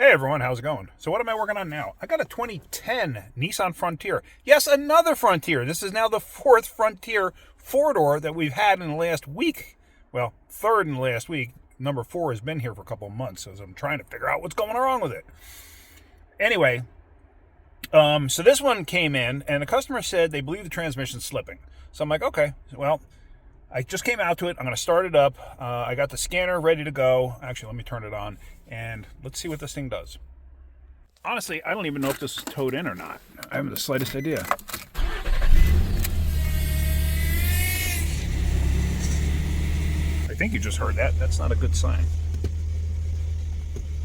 Hey everyone, how's it going? So what am I working on now? I got a 2010 Nissan Frontier. Yes, another Frontier. This is now the fourth Frontier four-door that we've had in the last week. Well, third in the last week. Number 4 has been here for a couple of months, so I'm trying to figure out what's going wrong with it. Anyway, so this one came in, and the customer said they believe the transmission's slipping. So I'm like, okay, well, I just came out to it. I'm going to start it up. I got the scanner ready to go. Actually, let me turn it on, and let's see what this thing does. Honestly, I don't even know if this is towed in or not. I haven't the slightest idea. I think you just heard that. That's not a good sign.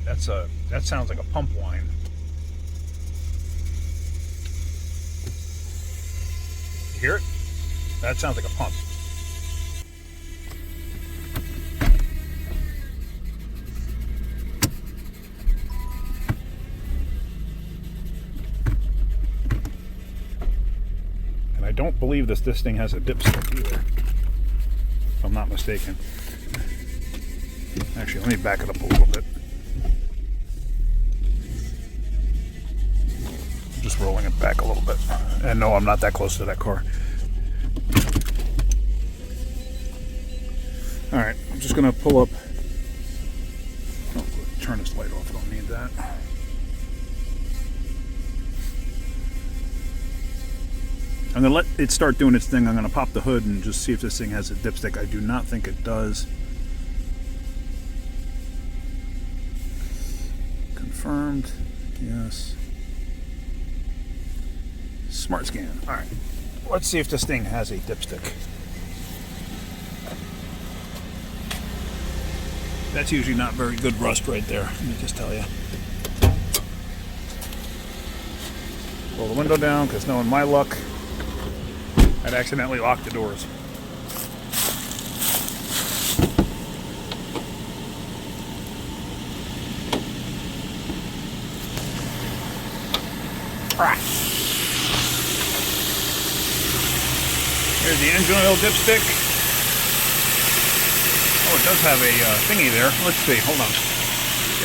That sounds like a pump whine. You hear it? That sounds like a pump. I don't believe this thing has a dipstick either, if I'm not mistaken. Actually, let me back it up a little bit. Just rolling it back a little bit. And no, I'm not that close to that car. Alright, I'm just going to pull up. Oh, turn this light off, I don't need that. I'm going to let it start doing its thing. I'm going to pop the hood and just see if this thing has a dipstick. I do not think it does. Confirmed. Yes. Smart scan. All right. Let's see if this thing has a dipstick. That's usually not very good rust right there, let me just tell you. Roll the window down, because knowing my luck, I'd accidentally lock the doors. Here's the engine oil dipstick. Oh, it does have a thingy there. Let's see, hold on.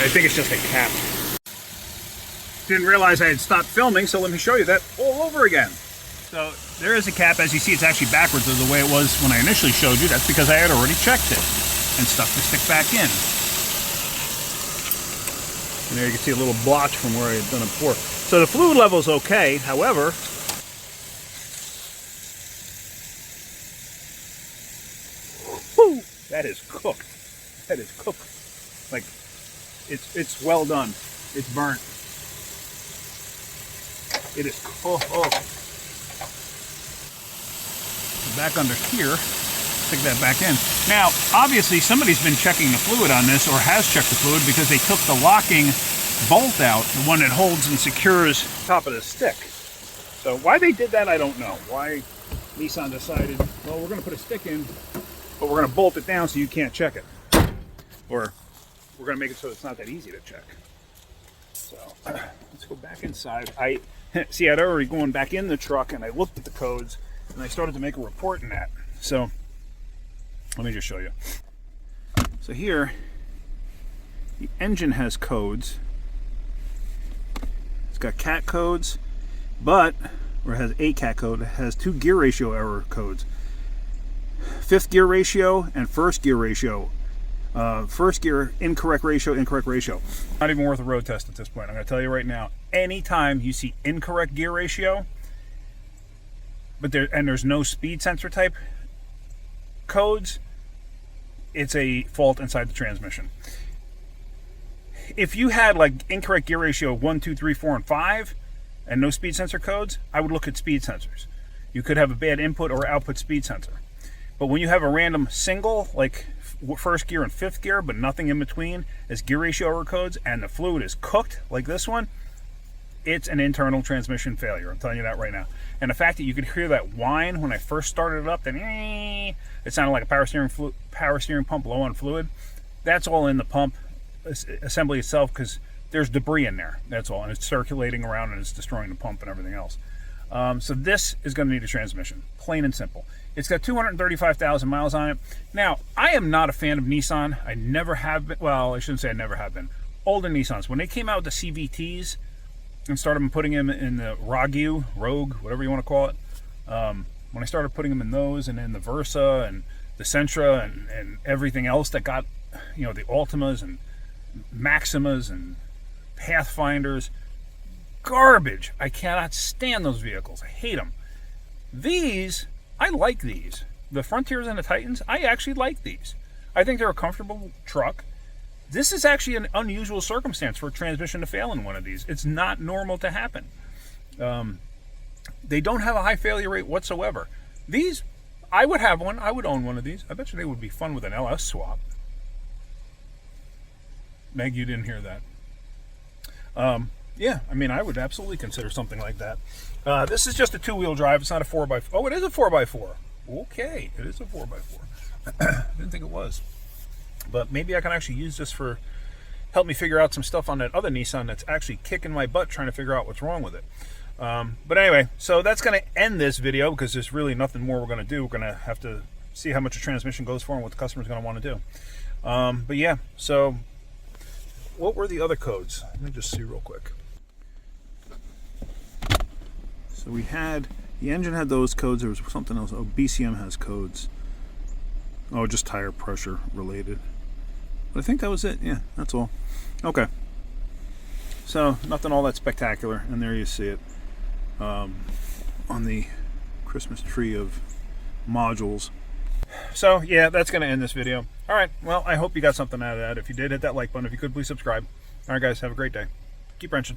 I think it's just a cap. Didn't realize I had stopped filming, so let me show you that all over again. So there is a cap. As you see, it's actually backwards of the way it was when I initially showed you. That's because I had already checked it and stuck the stick back in. And there you can see a little blotch from where I had done it before. So the fluid level is okay. However, whew, that is cooked. That is cooked. Like, it's well done. It's burnt. It is cooked. Back under here, stick that back in. Now, obviously, somebody's been checking the fluid on this, or has checked the fluid, because they took the locking bolt out, the one that holds and secures the top of the stick. So why they did that, I don't know. Why Nissan decided, well, we're going to put a stick in, but we're going to bolt it down so you can't check it. Or we're going to make it so it's not that easy to check. So let's go back inside. See, I'd already gone back in the truck, and I looked at the codes, and I started to make a report in that. So let me just show you. So here, the engine has codes. It's got cat codes, or it has a cat code. It has 2 gear ratio error codes. 5th gear ratio and 1st gear ratio. 1st gear, incorrect ratio. Not even worth a road test at this point. I'm going to tell you right now, anytime you see incorrect gear ratio, but there's no speed sensor type codes, it's a fault inside the transmission. If you had like incorrect gear ratio 1, 2, 3, 4, and 5 and no speed sensor codes, I would look at speed sensors. You could have a bad input or output speed sensor. But when you have a random single, like 1st gear and 5th gear, but nothing in between as gear ratio error codes, and the fluid is cooked like this one, it's an internal transmission failure. I'm telling you that right now. And the fact that you could hear that whine when I first started it up, then it sounded like a power steering pump low on fluid. That's all in the pump assembly itself, because there's debris in there. That's all, and it's circulating around and it's destroying the pump and everything else. So this is going to need a transmission, plain and simple. It's got 235,000 miles on it. Now, I am not a fan of Nissan. I never have been. Well, I shouldn't say I never have been. older Nissans, when they came out with the CVTs and started putting them in the Rogue, whatever you want to call it, when I started putting them in those, and then the Versa and the Sentra and everything else that got, you know, the Altimas and Maximas and Pathfinders, garbage. I cannot stand those vehicles. I hate them. These, I like these. The Frontiers and the Titans, I actually like these. I think they're a comfortable truck. This is actually an unusual circumstance for a transmission to fail in one of these. It's not normal to happen. They don't have a high failure rate whatsoever. These, I would have one. I would own one of these. I bet you they would be fun with an LS swap. Meg, you didn't hear that. Yeah, I mean, I would absolutely consider something like that. This is just a two-wheel drive. It's not a 4x4. Oh, it is a 4x4. Okay, it is a 4x4. Didn't think it was. But maybe I can actually use this for help me figure out some stuff on that other Nissan that's actually kicking my butt trying to figure out what's wrong with it. But anyway, so that's going to end this video because there's really nothing more we're going to do. We're going to have to see how much a transmission goes for and what the customer's going to want to do. But yeah, so what were the other codes? Let me just see real quick. So we had, the engine had those codes. There was something else. Oh, BCM has codes. Oh, just tire pressure related. But I think that was it. Yeah, that's all. Okay. So nothing all that spectacular. And there you see it on the Christmas tree of modules. So yeah, that's going to end this video. All right. Well, I hope you got something out of that. If you did, hit that like button. If you could, please subscribe. All right, guys. Have a great day. Keep wrenching.